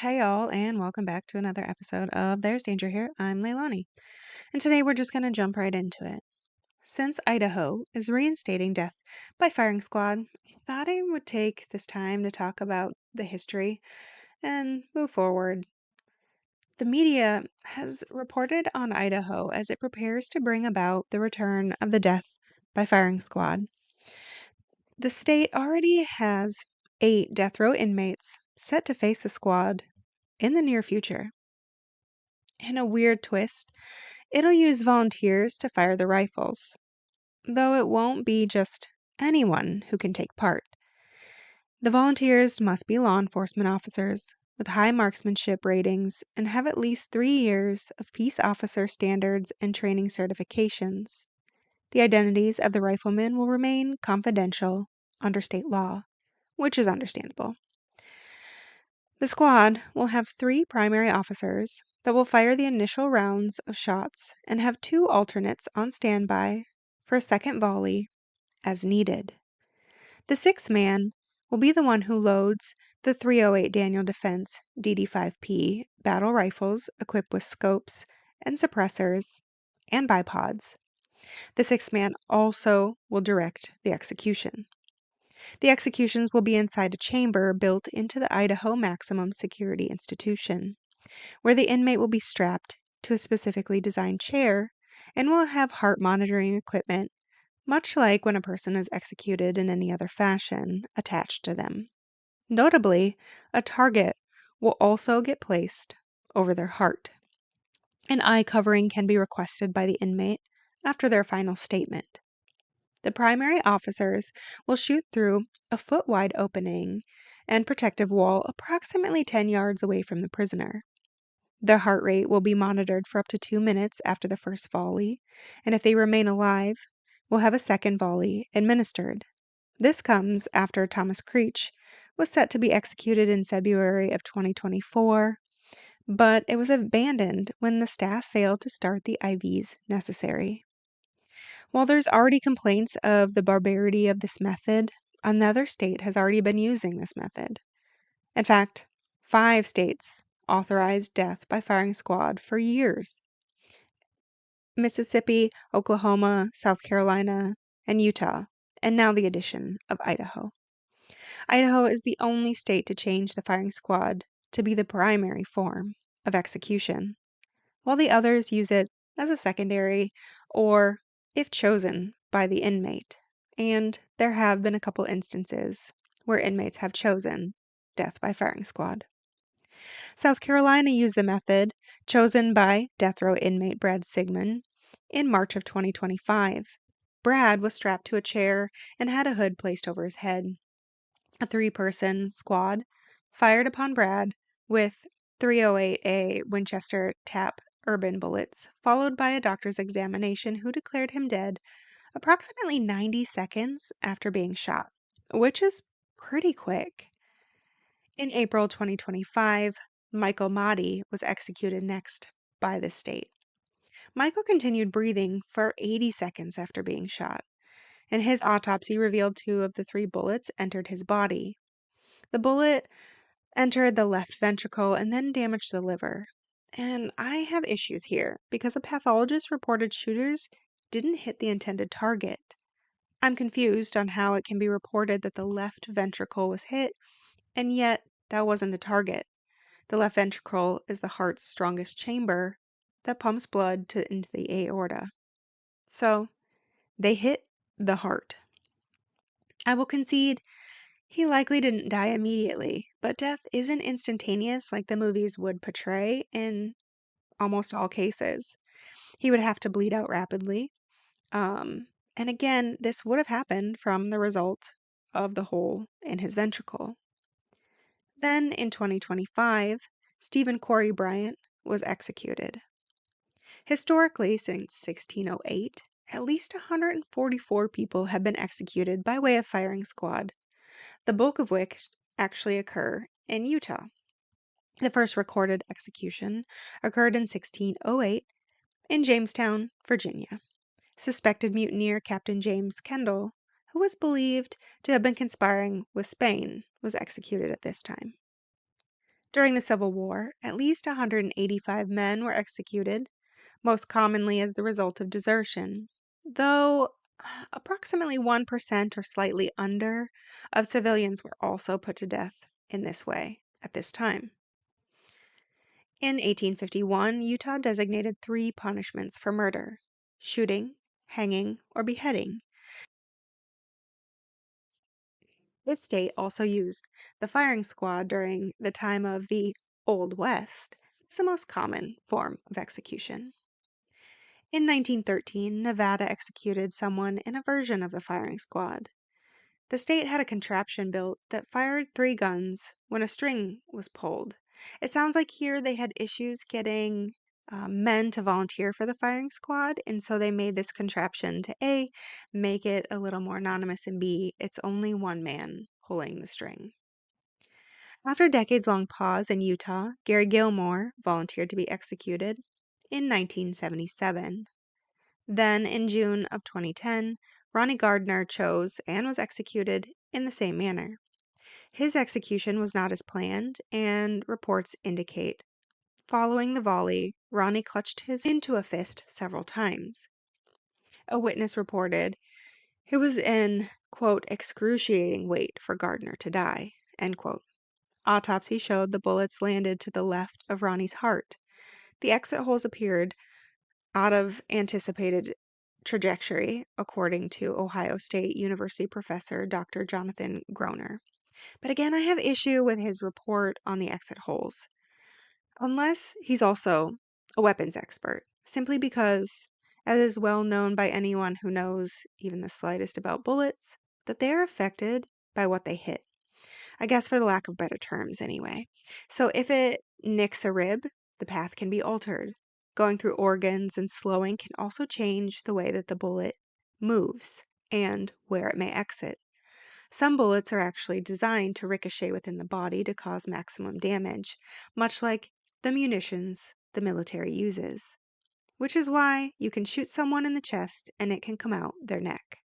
Hey y'all, and welcome back to another episode of There's Danger Here. I'm Leilani, and today we're just going to jump right into it. Since Idaho is reinstating death by firing squad, I thought I would take this time to talk about the history and move forward. The media has reported on Idaho as it prepares to bring about the return of the death by firing squad. The state already has 8 death row inmates set to face the squad in the near future. In a weird twist, it'll use volunteers to fire the rifles, though it won't be just anyone who can take part. The volunteers must be law enforcement officers with high marksmanship ratings and have at least 3 years of peace officer standards and training certifications. The identities of the riflemen will remain confidential under state law, which is understandable. The squad will have 3 primary officers that will fire the initial rounds of shots and have 2 alternates on standby for a second volley as needed. The 6th man will be the one who loads the .308 Daniel Defense DD5P battle rifles equipped with scopes and suppressors and bipods. The 6th man also will direct the execution. The executions will be inside a chamber built into the Idaho Maximum Security Institution, where the inmate will be strapped to a specifically designed chair and will have heart monitoring equipment, much like when a person is executed in any other fashion, attached to them. Notably, a target will also get placed over their heart. An eye covering can be requested by the inmate after their final statement. The primary officers will shoot through a foot-wide opening and protective wall approximately 10 yards away from the prisoner. Their heart rate will be monitored for up to 2 minutes after the first volley, and if they remain alive, will have a second volley administered. This comes after Thomas Creech was set to be executed in February of 2024, but it was abandoned when the staff failed to start the IVs necessary. While there's already complaints of the barbarity of this method, another state has already been using this method. In fact, 5 states authorized death by firing squad for years: Mississippi, Oklahoma, South Carolina, and Utah, and now the addition of Idaho. Idaho is the only state to change the firing squad to be the primary form of execution, while the others use it as a secondary or if chosen by the inmate, and there have been a couple instances where inmates have chosen death by firing squad. South Carolina used the method chosen by death row inmate Brad Sigmon in March of 2025. Brad was strapped to a chair and had a hood placed over his head. A 3-person squad fired upon Brad with .308A Winchester tap urban bullets, followed by a doctor's examination who declared him dead approximately 90 seconds after being shot, which is pretty quick. In April 2025, Michael Mahdi was executed next by the state. Michael continued breathing for 80 seconds after being shot, and his autopsy revealed 2 of the 3 bullets entered his body. The bullet entered the left ventricle and then damaged the liver. And I have issues here because a pathologist reported shooters didn't hit the intended target. I'm confused on how it can be reported that the left ventricle was hit, and yet that wasn't the target. The left ventricle is the heart's strongest chamber that pumps blood into the aorta. So, they hit the heart. I will concede he likely didn't die immediately, but death isn't instantaneous like the movies would portray in almost all cases. He would have to bleed out rapidly. And again, this would have happened from the result of the hole in his ventricle. Then in 2025, Stephen Corey Bryant was executed. Historically, since 1608, at least 144 people have been executed by way of firing squad, the bulk of which actually occur in Utah. The first recorded execution occurred in 1608 in Jamestown, Virginia. Suspected mutineer Captain James Kendall, who was believed to have been conspiring with Spain, was executed at this time. During the Civil War, at least 185 men were executed, most commonly as the result of desertion, though approximately 1% or slightly under of civilians were also put to death in this way at this time. In 1851, Utah designated 3 punishments for murder: shooting, hanging, or beheading. This state also used the firing squad during the time of the Old West. It's the most common form of execution. In 1913, Nevada executed someone in a version of the firing squad. The state had a contraption built that fired 3 guns when a string was pulled. It sounds like here they had issues getting men to volunteer for the firing squad, and so they made this contraption to A, make it a little more anonymous, and B, it's only one man pulling the string. After a decades-long pause in Utah, Gary Gilmore volunteered to be executed in 1977. Then, in June of 2010, Ronnie Gardner chose and was executed in the same manner. His execution was not as planned, and reports indicate following the volley, Ronnie clutched his into a fist several times. A witness reported it was in, quote, excruciating wait for Gardner to die, end quote. Autopsy showed the bullets landed to the left of Ronnie's heart. The exit holes appeared out of anticipated trajectory, according to Ohio State University professor Dr. Jonathan Groner. But again, I have issue with his report on the exit holes, unless he's also a weapons expert, simply because, as is well known by anyone who knows even the slightest about bullets, that they are affected by what they hit. I guess for the lack of better terms, anyway. So if it nicks a rib, the path can be altered. Going through organs and slowing can also change the way that the bullet moves and where it may exit. Some bullets are actually designed to ricochet within the body to cause maximum damage, much like the munitions the military uses. Which is why you can shoot someone in the chest and it can come out their neck.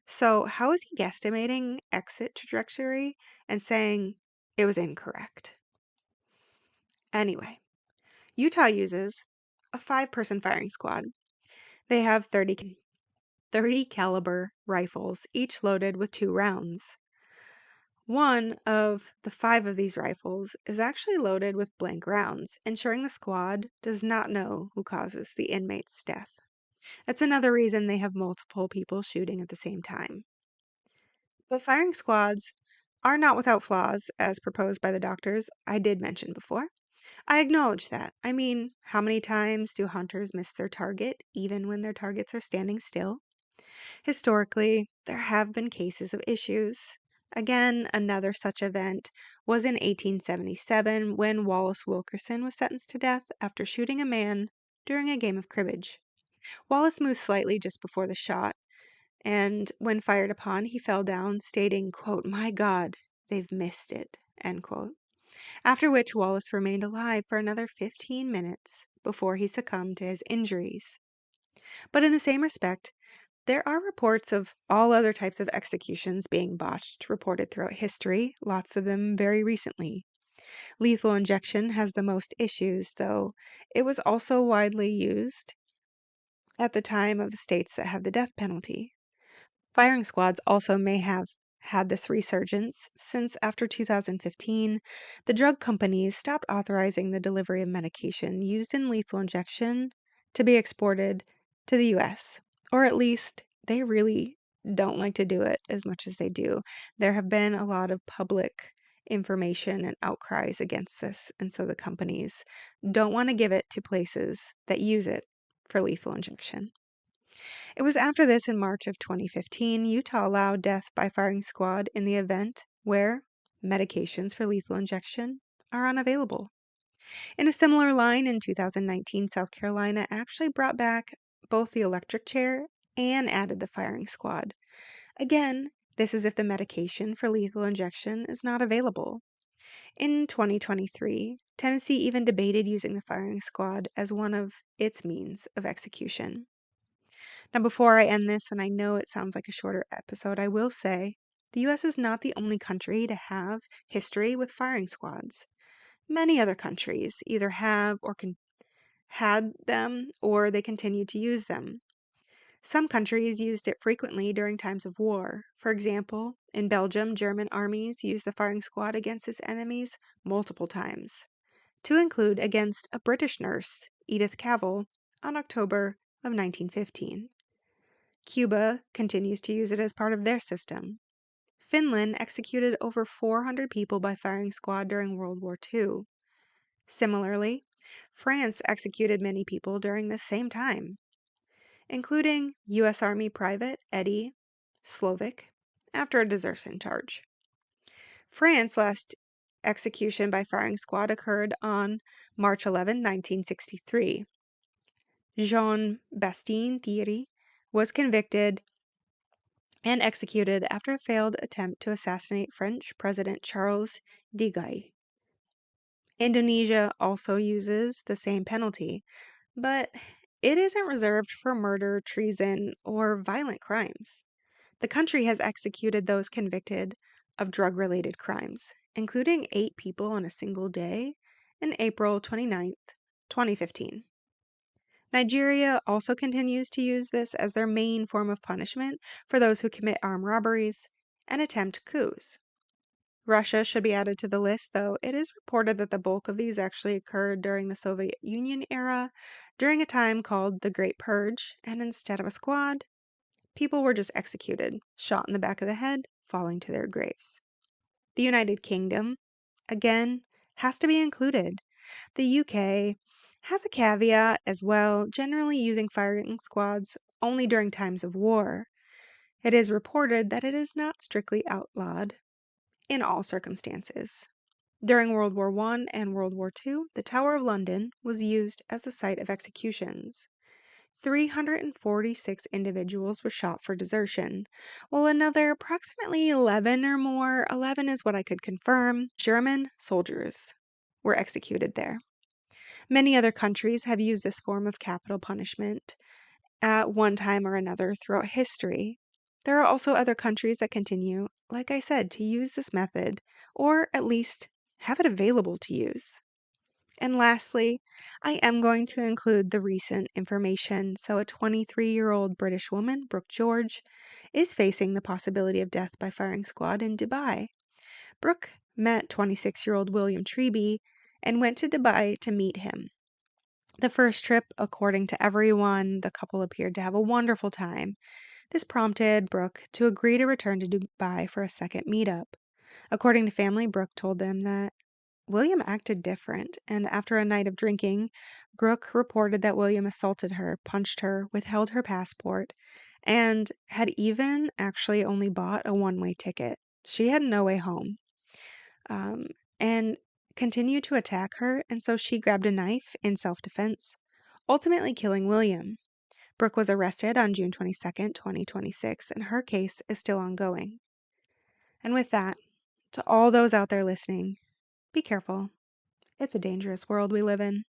So how is he guesstimating exit trajectory and saying it was incorrect? Anyway, Utah uses a 5-person firing squad. They have 30 caliber rifles, each loaded with 2 rounds. One of the 5 of these rifles is actually loaded with blank rounds, ensuring the squad does not know who causes the inmate's death. That's another reason they have multiple people shooting at the same time. But firing squads are not without flaws, as proposed by the doctors I did mention before. I acknowledge that. I mean, how many times do hunters miss their target, even when their targets are standing still? Historically, there have been cases of issues. Again, another such event was in 1877 when Wallace Wilkerson was sentenced to death after shooting a man during a game of cribbage. Wallace moved slightly just before the shot, and when fired upon, he fell down, stating, quote, "My God, they've missed it," end quote. After which Wallace remained alive for another 15 minutes before he succumbed to his injuries. But in the same respect, there are reports of all other types of executions being botched reported throughout history, lots of them very recently. Lethal injection has the most issues, though it was also widely used at the time of the states that have the death penalty. Firing squads also may have had this resurgence since after 2015, the drug companies stopped authorizing the delivery of medication used in lethal injection to be exported to the US, or at least they really don't like to do it as much as they do. There have been a lot of public information and outcries against this, and so the companies don't want to give it to places that use it for lethal injection. It was after this, in March of 2015, Utah allowed death by firing squad in the event where medications for lethal injection are unavailable. In a similar line, in 2019, South Carolina actually brought back both the electric chair and added the firing squad. Again, this is if the medication for lethal injection is not available. In 2023, Tennessee even debated using the firing squad as one of its means of execution. Now, before I end this, and I know it sounds like a shorter episode, I will say the US is not the only country to have history with firing squads. Many other countries either have or had them or they continue to use them. Some countries used it frequently during times of war. For example, in Belgium, German armies used the firing squad against its enemies multiple times, to include against a British nurse, Edith Cavell, on October of 1915. Cuba continues to use it as part of their system. Finland executed over 400 people by firing squad during World War II. Similarly, France executed many people during the same time, including U.S. Army Private Eddie Slovic after a desertion charge. France's last execution by firing squad occurred on March 11, 1963. Jean-Baptiste Thierry was convicted and executed after a failed attempt to assassinate French President Charles de Gaulle. Indonesia also uses the same penalty, but it isn't reserved for murder, treason, or violent crimes. The country has executed those convicted of drug-related crimes, including 8 people on a single day in April 29, 2015. Nigeria also continues to use this as their main form of punishment for those who commit armed robberies and attempt coups. Russia should be added to the list, though it is reported that the bulk of these actually occurred during the Soviet Union era, during a time called the Great Purge, and instead of a squad, people were just executed, shot in the back of the head, falling to their graves. The United Kingdom, again, has to be included. The UK has a caveat as well, generally using firing squads only during times of war. It is reported that it is not strictly outlawed in all circumstances. During World War I and World War II, the Tower of London was used as the site of executions. 346 individuals were shot for desertion, while another approximately 11 is what I could confirm, German soldiers were executed there. Many other countries have used this form of capital punishment at one time or another throughout history. There are also other countries that continue, like I said, to use this method, or at least have it available to use. And lastly, I am going to include the recent information. So a 23-year-old British woman, Brooke George, is facing the possibility of death by firing squad in Dubai. Brooke met 26-year-old William Treby and went to Dubai to meet him. The first trip, according to everyone, the couple appeared to have a wonderful time. This prompted Brooke to agree to return to Dubai for a second meetup. According to family, Brooke told them that William acted different, and after a night of drinking, Brooke reported that William assaulted her, punched her, withheld her passport, and had even actually only bought a one-way ticket. She had no way home. And continued to attack her, and so she grabbed a knife in self-defense, ultimately killing William. Brooke was arrested on June 22nd, 2026, and her case is still ongoing. And with that, to all those out there listening, be careful. It's a dangerous world we live in.